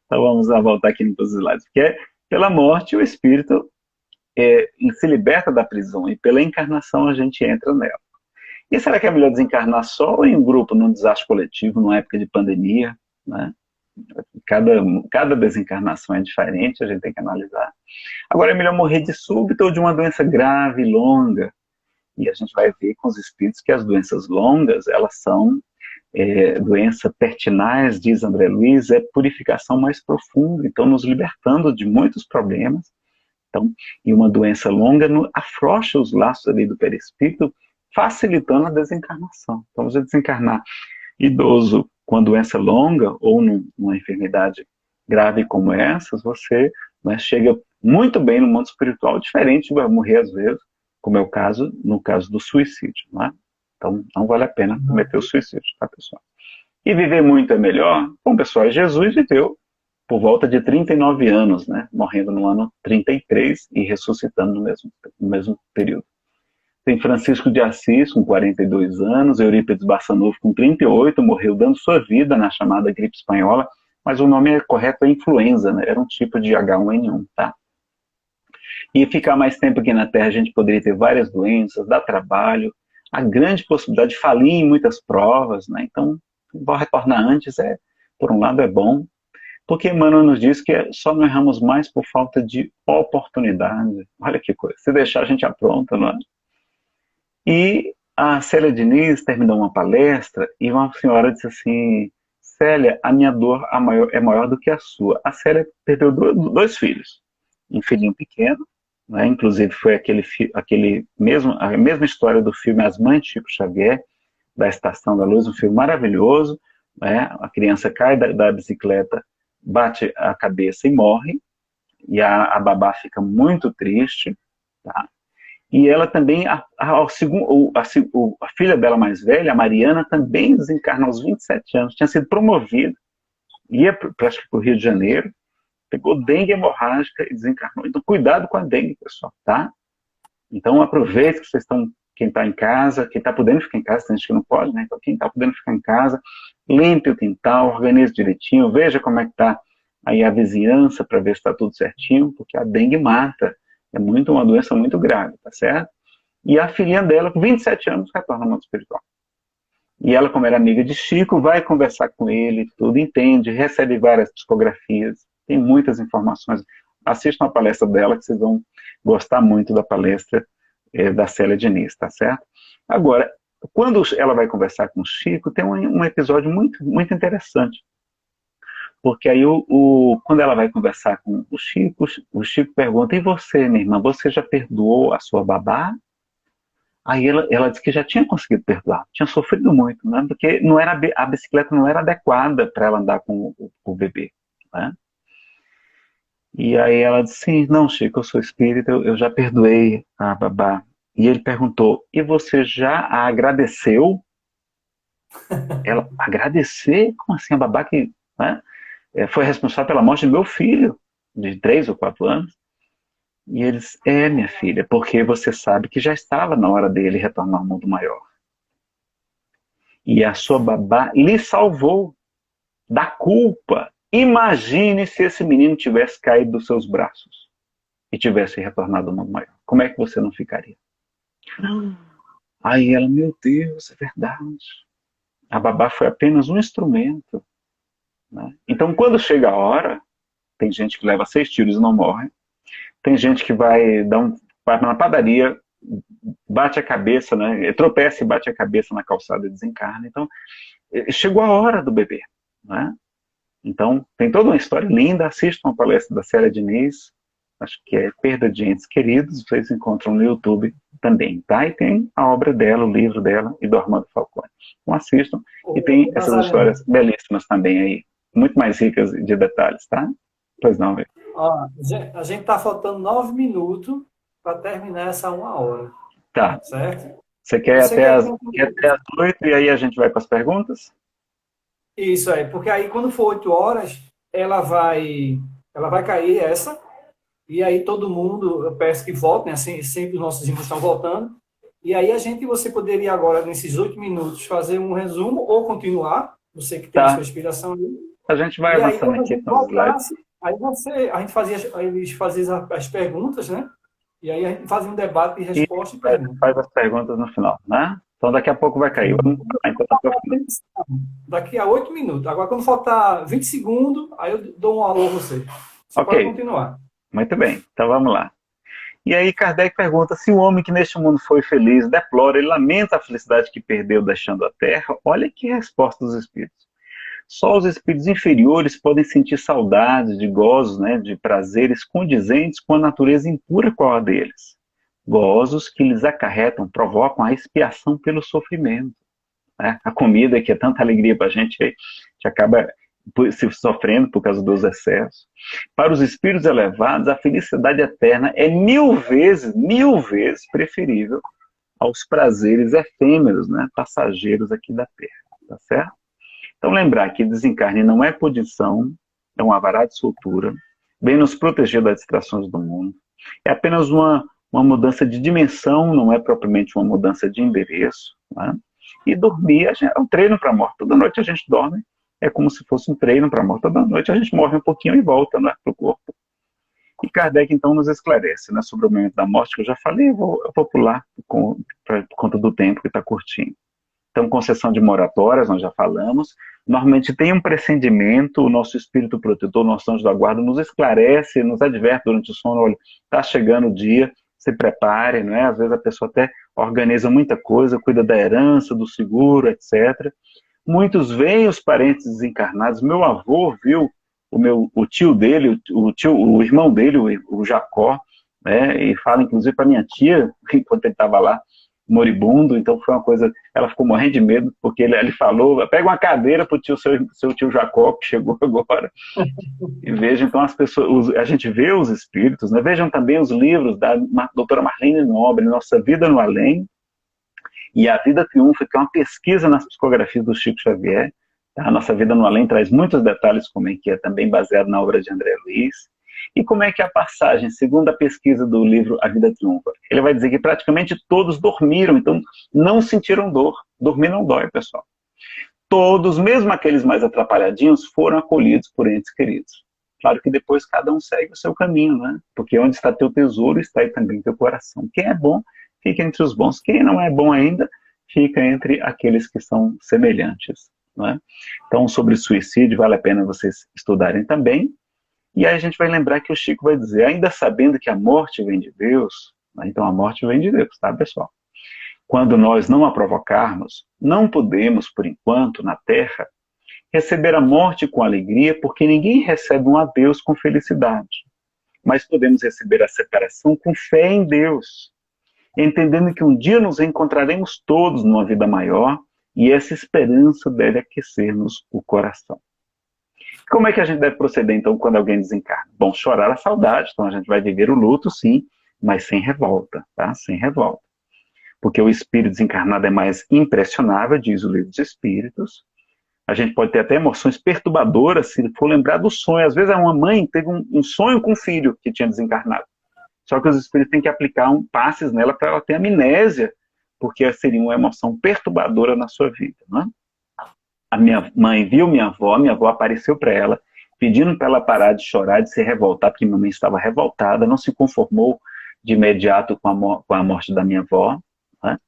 Então vamos voltar aqui nos slides. Porque pela morte o espírito se liberta da prisão e pela encarnação a gente entra nela. E será que é melhor desencarnar só ou em grupo, num desastre coletivo, numa época de pandemia, né? Cada desencarnação é diferente, a gente tem que analisar. Agora, é melhor morrer de súbito ou de uma doença grave, longa? E a gente vai ver com os espíritos que as doenças longas, elas são doenças pertinaz, diz André Luiz, é purificação mais profunda, então nos libertando de muitos problemas. Então, e uma doença longa afrouxa os laços ali do perispírito, facilitando a desencarnação. Então, você desencarnar idoso com doença longa ou numa enfermidade grave como essas, você, né, chega muito bem no mundo espiritual, diferente de morrer às vezes, como é o caso, no caso do suicídio, né? Então, não vale a pena cometer o suicídio, tá, pessoal? E viver muito é melhor? Bom, pessoal, Jesus viveu por volta de 39 anos, né? Morrendo no ano 33 e ressuscitando no mesmo período. Tem Francisco de Assis, com 42 anos, Eurípides Barçanufo, com 38, morreu dando sua vida na chamada gripe espanhola, mas o nome correto é influenza, né? Era um tipo de H1N1, tá? E ficar mais tempo aqui na Terra, a gente poderia ter várias doenças, dar trabalho, a grande possibilidade de falir em muitas provas, né? Então, retornar antes, por um lado, é bom, porque Emmanuel nos diz que só não erramos mais por falta de oportunidade. Olha que coisa, se deixar a gente apronta, não é? E a Célia Diniz terminou uma palestra e uma senhora disse assim: Célia, a minha dor é maior do que a sua. A Célia perdeu dois filhos, um filhinho pequeno, né? Inclusive foi a mesma história do filme As Mães de Chico Xavier, da Estação da Luz, um filme maravilhoso, né? A criança cai da bicicleta, bate a cabeça e morre, e a babá fica muito triste, tá? E ela também, a filha dela mais velha, a Mariana, também desencarna aos 27 anos, tinha sido promovida, ia para o Rio de Janeiro, pegou dengue hemorrágica e desencarnou. Então, cuidado com a dengue, pessoal, tá? Então, aproveite que vocês estão, quem está em casa, quem está podendo ficar em casa, tem gente que não pode, né? Então, quem está podendo ficar em casa, limpe o quintal, organize direitinho, veja como é que está aí a vizinhança para ver se está tudo certinho, porque a dengue mata. É uma doença muito grave, tá certo? E a filhinha dela, com 27 anos, retorna ao mundo espiritual. E ela, como era amiga de Chico, vai conversar com ele, tudo, entende, recebe várias psicografias, tem muitas informações. Assistam a palestra dela, que vocês vão gostar muito da palestra da Célia Diniz, tá certo? Agora, quando ela vai conversar com o Chico, tem um episódio muito, muito interessante. Porque aí, quando ela vai conversar com o Chico pergunta: e você, minha irmã, você já perdoou a sua babá? Aí ela disse que já tinha conseguido perdoar, tinha sofrido muito, né? Porque a bicicleta não era adequada para ela andar com o bebê, né? E aí ela disse: sim, não, Chico, eu sou espírita, eu já perdoei a babá. E ele perguntou: e você já a agradeceu? Ela: agradecer? Como assim? A babá que... né? Foi responsável pela morte do meu filho, de 3 ou 4 anos. E eles: minha filha, porque você sabe que já estava na hora dele retornar ao mundo maior. E a sua babá lhe salvou da culpa. Imagine se esse menino tivesse caído dos seus braços e tivesse retornado ao mundo maior. Como é que você não ficaria? Aí ela: meu Deus, é verdade. A babá foi apenas um instrumento. Né? Então, quando chega a hora, tem gente que leva 6 tiros e não morre. Tem gente que vai na padaria, bate a cabeça, né? Tropeça e bate a cabeça na calçada e desencarna. Então, chegou a hora do bebê. Né? Então, tem toda uma história linda. Assistam a palestra da Célia Diniz, acho que é Perda de Entes Queridos, vocês encontram no YouTube também, tá? E tem a obra dela, o livro dela e do Armando Falcone. Então assistam, e tem essas histórias belíssimas também aí, muito mais ricas de detalhes, tá? Pois não, velho. Ó, a gente está faltando 9 minutos para terminar essa 1 hora, Tá. certo? Você quer Você até quer as, concluir? quer até as 8 e aí a gente vai para as perguntas? Isso aí, porque aí quando for 8 horas, ela vai cair essa, e aí todo mundo, eu peço que volte, né? Assim, sempre os nossos irmãos estão voltando. E aí você poderia agora, nesses 8 minutos, fazer um resumo ou continuar, você que tem a sua Tá. inspiração ali. A gente vai E aí, avançando quando a aqui gente com os slides. voltasse, a gente fazia, eles faziam as perguntas, né? E aí a gente fazia um debate de E resposta e faz pergunta. faz as perguntas no final, né? Então daqui a pouco vai cair. Vamos lá enquanto eu tô falando. Daqui a 8 minutos. Agora, quando faltar 20 segundos, aí eu dou um alô a você. Você Ok, pode continuar. muito bem. Então vamos lá. E aí Kardec pergunta se o homem que neste mundo foi feliz deplora e lamenta a felicidade que perdeu deixando a Terra. Olha que resposta dos espíritos. Só os espíritos inferiores podem sentir saudades de gozos, né, de prazeres condizentes com a natureza impura qual a deles. Gozos que lhes acarretam, provocam a expiação pelo sofrimento. Né? A comida que é tanta alegria para a gente acaba se sofrendo por causa dos excessos. Para os espíritos elevados, a felicidade eterna é mil vezes preferível aos prazeres efêmeros, né, passageiros aqui da Terra. Tá certo? Então, lembrar que desencarne não é punição, é um avará de soltura, vem nos proteger das distrações do mundo. É apenas uma mudança de dimensão, não é propriamente uma mudança de endereço. Né? E dormir é um treino para a morte. Toda noite a gente dorme, é como se fosse um treino para a morte. Toda noite a gente morre um pouquinho e volta, né, para o corpo. E Kardec, então, nos esclarece, né, sobre o momento da morte, que eu já falei, eu vou pular por conta do tempo que está curtinho. Então, concessão de moratórias, nós já falamos. Normalmente tem um prescindimento, o nosso espírito protetor, nosso anjo da guarda, nos esclarece, nos adverte durante o sono, olha, está chegando o dia, se prepare, não é? Às vezes a pessoa até organiza muita coisa, cuida da herança, do seguro, etc. Muitos veem os parentes desencarnados. Meu avô viu o tio dele, o irmão dele, o Jacó, né? E fala inclusive para minha tia, enquanto ele estava lá, moribundo, então foi uma coisa, ela ficou morrendo de medo, porque ele falou, pega uma cadeira para o seu tio Jacó, que chegou agora, e vejam, então as pessoas, a gente vê os espíritos, né? Vejam também os livros da doutora Marlene Nobre, Nossa Vida no Além, e A Vida Triunfa, que é uma pesquisa nas psicografias do Chico Xavier, tá? A Nossa Vida no Além traz muitos detalhes, como é que é também baseado na obra de André Luiz. E como é que é a passagem, segundo a pesquisa do livro A Vida Triunfa? Ele vai dizer que praticamente todos dormiram, então não sentiram dor. Dormir não dói, pessoal. Todos, mesmo aqueles mais atrapalhadinhos, foram acolhidos por entes queridos. Claro que depois cada um segue o seu caminho, né? Porque onde está teu tesouro, está aí também teu coração. Quem é bom, fica entre os bons. Quem não é bom ainda, fica entre aqueles que são semelhantes. Né? Então, sobre suicídio, vale a pena vocês estudarem também. E aí a gente vai lembrar que o Chico vai dizer, ainda sabendo que a morte vem de Deus, né? Então a morte vem de Deus, tá, pessoal? Quando nós não a provocarmos, não podemos, por enquanto, na Terra, receber a morte com alegria, porque ninguém recebe um adeus com felicidade. Mas podemos receber a separação com fé em Deus, entendendo que um dia nos encontraremos todos numa vida maior, e essa esperança deve aquecer-nos o coração. Como é que a gente deve proceder, então, quando alguém desencarna? Bom, chorar a saudade, então a gente vai viver o luto, sim, mas sem revolta, tá? Sem revolta. Porque o espírito desencarnado é mais impressionável, diz o livro dos Espíritos. A gente pode ter até emoções perturbadoras, se for lembrar do sonho. Às vezes uma mãe teve um sonho com um filho que tinha desencarnado. Só que os espíritos têm que aplicar passes nela para ela ter amnésia, porque seria uma emoção perturbadora na sua vida, né? A minha mãe viu minha avó apareceu para ela, pedindo para ela parar de chorar, de se revoltar, porque minha mãe estava revoltada, não se conformou de imediato com a morte da minha avó. Né?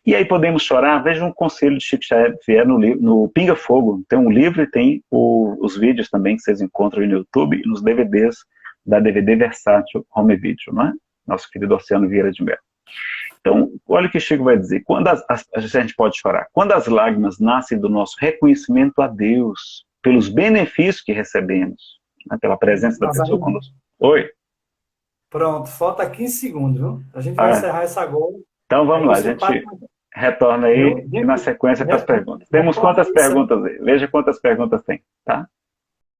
E aí podemos chorar, veja um conselho de Chico Xavier no Pinga Fogo, tem um livro e tem os vídeos também que vocês encontram no YouTube e nos DVDs da DVD Versátil Home Video, né? Nosso querido Oceano Vieira de Mello. Então, olha o que o Chico vai dizer. Quando a gente pode chorar. Quando as lágrimas nascem do nosso reconhecimento a Deus, pelos benefícios que recebemos, né, pela presença da pessoa conosco. Oi? Pronto, falta 15 segundos, viu? A gente vai encerrar essa agora. Então vamos lá, a gente retorna aí e na sequência para as perguntas. Temos quantas perguntas aí? Veja quantas perguntas tem, tá?